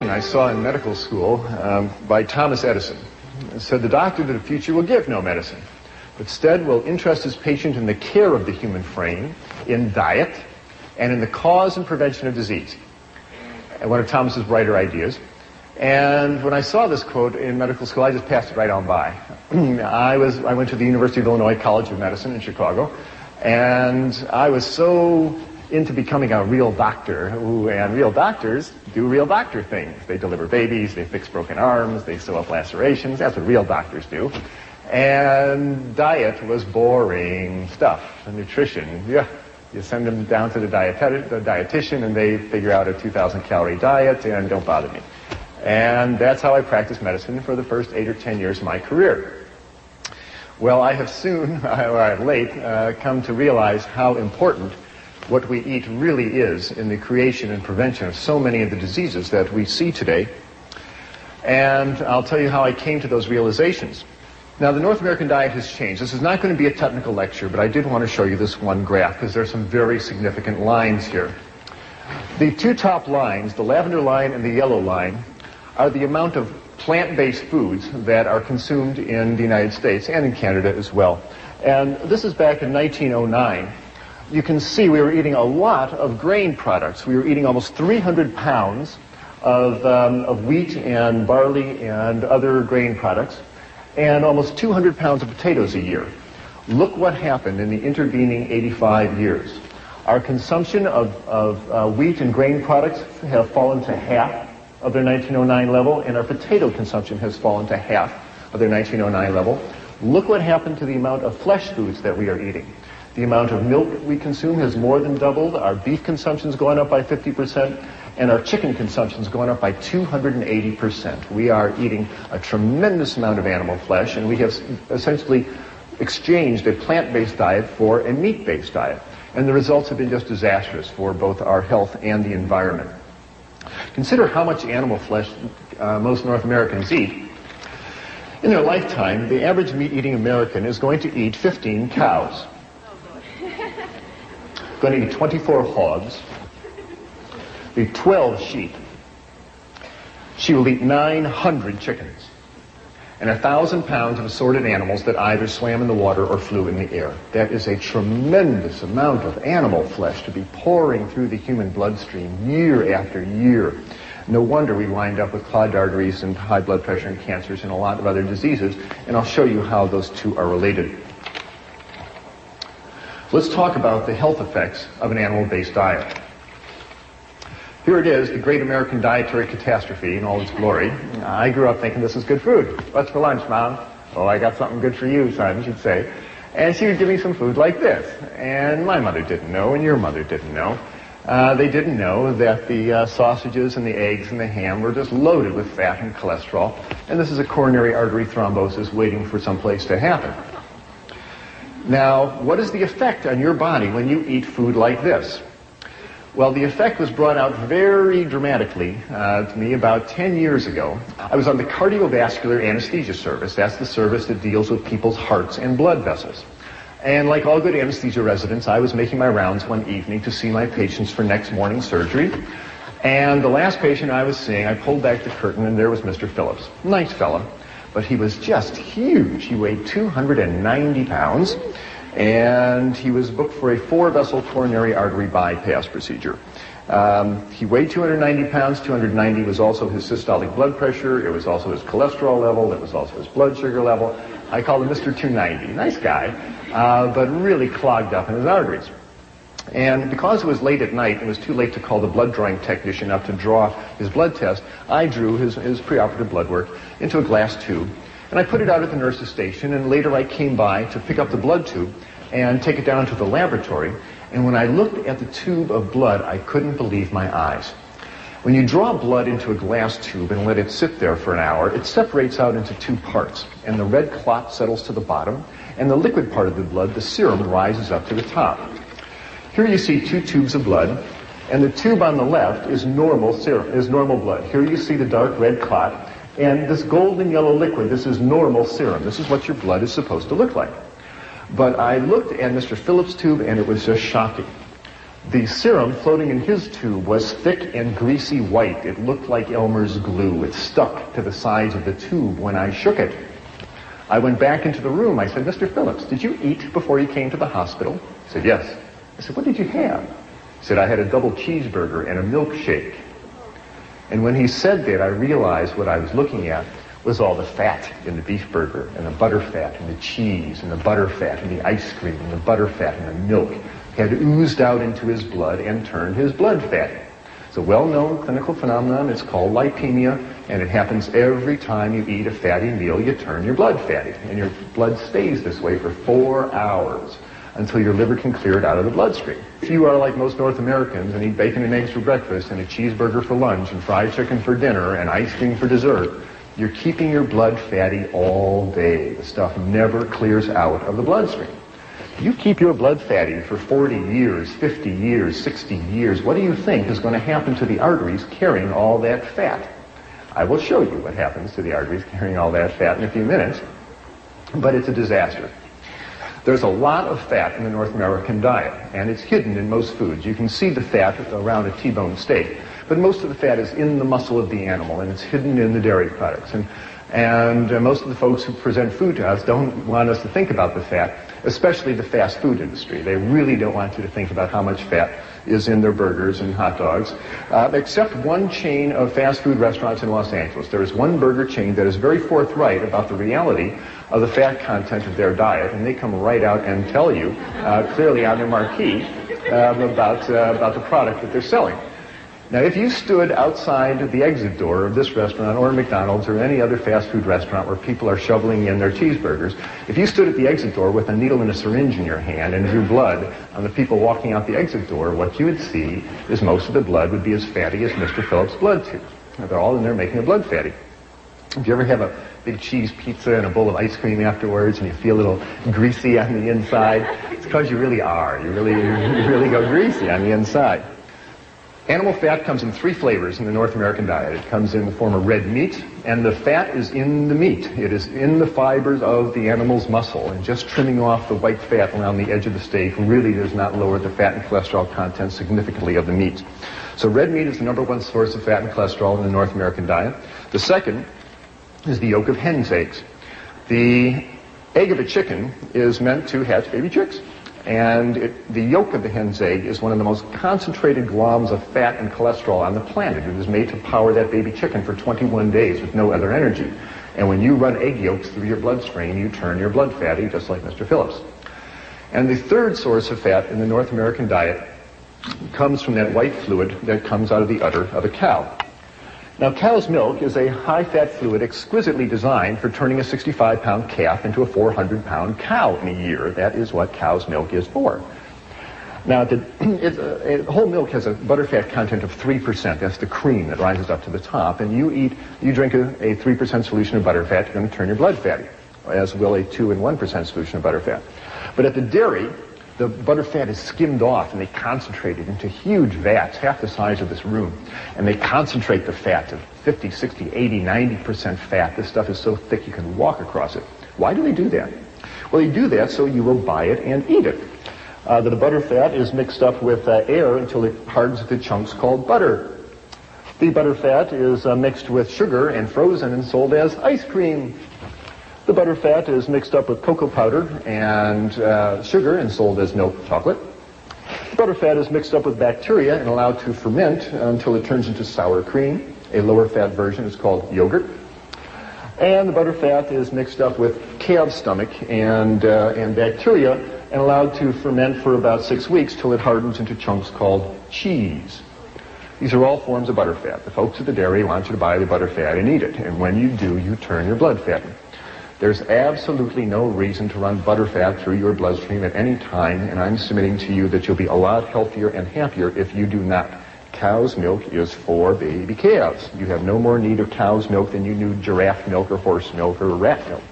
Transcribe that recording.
I saw in medical school by Thomas Edison. It said, the doctor of the future will give no medicine, but instead will interest his patient in the care of the human frame, in diet, and in the cause and prevention of disease. And one of Thomas's brighter ideas. And when I saw this quote in medical school, I just passed it right on by. I went to the University of Illinois College of Medicine in Chicago, and I was so into becoming a real doctor, and real doctors do real doctor things. They deliver babies, they fix broken arms, they sew up lacerations. That's what real doctors do. And diet was boring stuff. And nutrition, yeah, you send them down to the dietitian, and they figure out a 2,000 calorie diet, and don't bother me. And that's how I practiced medicine for the first 8 or 10 years of my career. Well, I have soon, or late, come to realize how important what we eat really is in the creation and prevention of so many of the diseases that we see today. And I'll tell you how I came to those realizations. Now, the North American diet has changed. This is not going to be a technical lecture, but I did want to show you this one graph because there are some very significant lines here. The two top lines, the lavender line and the yellow line, are the amount of plant-based foods that are consumed in the United States and in Canada as well. And this is back in 1909. You can see we were eating a lot of grain products. We were eating almost 300 pounds of wheat and barley and other grain products, and almost 200 pounds of potatoes a year. Look what happened in the intervening 85 years. Our consumption of wheat and grain products have fallen to half of their 1909 level, and our potato consumption has fallen to half of their 1909 level. Look what happened to the amount of flesh foods that we are eating. The amount of milk we consume has more than doubled. Our beef consumption's gone up by 50%, and our chicken consumption's gone up by 280%. We are eating a tremendous amount of animal flesh, and we have essentially exchanged a plant-based diet for a meat-based diet. And the results have been just disastrous for both our health and the environment. Consider how much animal flesh most North Americans eat. In their lifetime, the average meat-eating American is going to eat 15 cows. Going to eat 24 hogs, eat 12 sheep. She will eat 900 chickens and 1,000 pounds of assorted animals that either swam in the water or flew in the air. That is a tremendous amount of animal flesh to be pouring through the human bloodstream year after year. No wonder we wind up with clogged arteries and high blood pressure and cancers and a lot of other diseases, and I'll show you how those two are related. Let's talk about the health effects of an animal-based diet. Here it is, the great American dietary catastrophe in all its glory. I grew up thinking this is good food. What's for lunch, Mom? Oh, I got something good for you, son, she'd say. And she would give me some food like this. And my mother didn't know, and your mother didn't know. They didn't know that the sausages and the eggs and the ham were just loaded with fat and cholesterol. And this is a coronary artery thrombosis waiting for some place to happen. Now, what is the effect on your body when you eat food like this? Well, the effect was brought out very dramatically to me about 10 years ago. I was on the cardiovascular anesthesia service. That's the service that deals with people's hearts and blood vessels. And like all good anesthesia residents, I was making my rounds one evening to see my patients for next morning's surgery. And the last patient I was seeing, I pulled back the curtain, and there was Mr. Phillips. Nice fella. But he was just huge. He weighed 290 pounds, and he was booked for a 4-vessel coronary artery bypass procedure. He weighed 290 pounds. 290 was also his systolic blood pressure. It was also his cholesterol level. It was also his blood sugar level. I called him Mr. 290. Nice guy, but really clogged up in his arteries. And because it was late at night, it was too late to call the blood drawing technician up to draw his blood test, I drew his preoperative blood work into a glass tube, and I put it out at the nurse's station, and later I came by to pick up the blood tube and take it down to the laboratory, and when I looked at the tube of blood, I couldn't believe my eyes. When you draw blood into a glass tube and let it sit there for an hour, it separates out into two parts, and the red clot settles to the bottom, and the liquid part of the blood, the serum, rises up to the top. Here you see two tubes of blood, and the tube on the left is normal serum, is normal blood. Here you see the dark red clot, and this golden yellow liquid, this is normal serum. This is what your blood is supposed to look like. But I looked at Mr. Phillips' tube, and it was just shocking. The serum floating in his tube was thick and greasy white. It looked like Elmer's glue. It stuck to the sides of the tube when I shook it. I went back into the room. I said, Mr. Phillips, did you eat before you came to the hospital? He said, yes. I said, what did you have? He said, I had a double cheeseburger and a milkshake. And when he said that, I realized what I was looking at was all the fat in the beef burger, and the butter fat, and the cheese, and the butter fat, and the ice cream, and the butter fat, and the milk had oozed out into his blood and turned his blood fatty. It's a well-known clinical phenomenon. It's called lipemia, and it happens every time you eat a fatty meal. You turn your blood fatty, and your blood stays this way for 4 hours until your liver can clear it out of the bloodstream. If you are like most North Americans and eat bacon and eggs for breakfast and a cheeseburger for lunch and fried chicken for dinner and ice cream for dessert, you're keeping your blood fatty all day. The stuff never clears out of the bloodstream. You keep your blood fatty for 40 years, 50 years, 60 years. What do you think is going to happen to the arteries carrying all that fat? I will show you what happens to the arteries carrying all that fat in a few minutes, but it's a disaster. There's a lot of fat in the North American diet, and it's hidden in most foods. You can see the fat around a T-bone steak, but most of the fat is in the muscle of the animal, and it's hidden in the dairy products. And most of the folks who present food to us don't want us to think about the fat, especially the fast food industry. They really don't want you to think about how much fat is in their burgers and hot dogs, except one chain of fast food restaurants in Los Angeles. There is one burger chain that is very forthright about the reality of the fat content of their diet, and they come right out and tell you clearly on their marquee about the product that they're selling. Now, if you stood outside the exit door of this restaurant or McDonald's or any other fast food restaurant where people are shoveling in their cheeseburgers, if you stood at the exit door with a needle and a syringe in your hand and drew blood on the people walking out the exit door, what you would see is most of the blood would be as fatty as Mr. Phillips' blood tube. Now, they're all in there making the blood fatty. If you ever have a big cheese pizza and a bowl of ice cream afterwards and you feel a little greasy on the inside, it's because you really are. You really go greasy on the inside. Animal fat comes in 3 flavors in the North American diet. It comes in the form of red meat, and the fat is in the meat. It is in the fibers of the animal's muscle, and just trimming off the white fat around the edge of the steak really does not lower the fat and cholesterol content significantly of the meat. So red meat is the #1 source of fat and cholesterol in the North American diet. The second is the yolk of hen's eggs. The egg of a chicken is meant to hatch baby chicks. And the yolk of the hen's egg is one of the most concentrated gloms of fat and cholesterol on the planet. It is made to power that baby chicken for 21 days with no other energy. And when you run egg yolks through your bloodstream, you turn your blood fatty, just like Mr. Phillips. And the third source of fat in the North American diet comes from that white fluid that comes out of the udder of a cow. Now, cow's milk is a high-fat fluid exquisitely designed for turning a 65-pound calf into a 400-pound cow in a year. That is what cow's milk is for. Now, whole milk has a butterfat content of 3%. That's the cream that rises up to the top. And you drink a 3% solution of butterfat, you're going to turn your blood fatty, as will a 2 and 1% solution of butterfat. But at the dairy, the butterfat is skimmed off and they concentrate it into huge vats, half the size of this room. And they concentrate the fat to 50, 60, 80, 90% fat. This stuff is so thick you can walk across it. Why do they do that? Well, they do that so you will buy it and eat it. The butterfat is mixed up with air until it hardens into chunks called butter. The butterfat is mixed with sugar and frozen and sold as ice cream. The butterfat is mixed up with cocoa powder and sugar and sold as milk chocolate. The butterfat is mixed up with bacteria and allowed to ferment until it turns into sour cream. A lower fat version is called yogurt. And the butterfat is mixed up with calf's stomach and bacteria and allowed to ferment for about 6 weeks till it hardens into chunks called cheese. These are all forms of butterfat. The folks at the dairy want you to buy the butterfat and eat it. And when you do, you turn your blood fatty. There's absolutely no reason to run butterfat through your bloodstream at any time, and I'm submitting to you that you'll be a lot healthier and happier if you do not. Cow's milk is for baby calves. You have no more need of cow's milk than you do giraffe milk or horse milk or rat milk.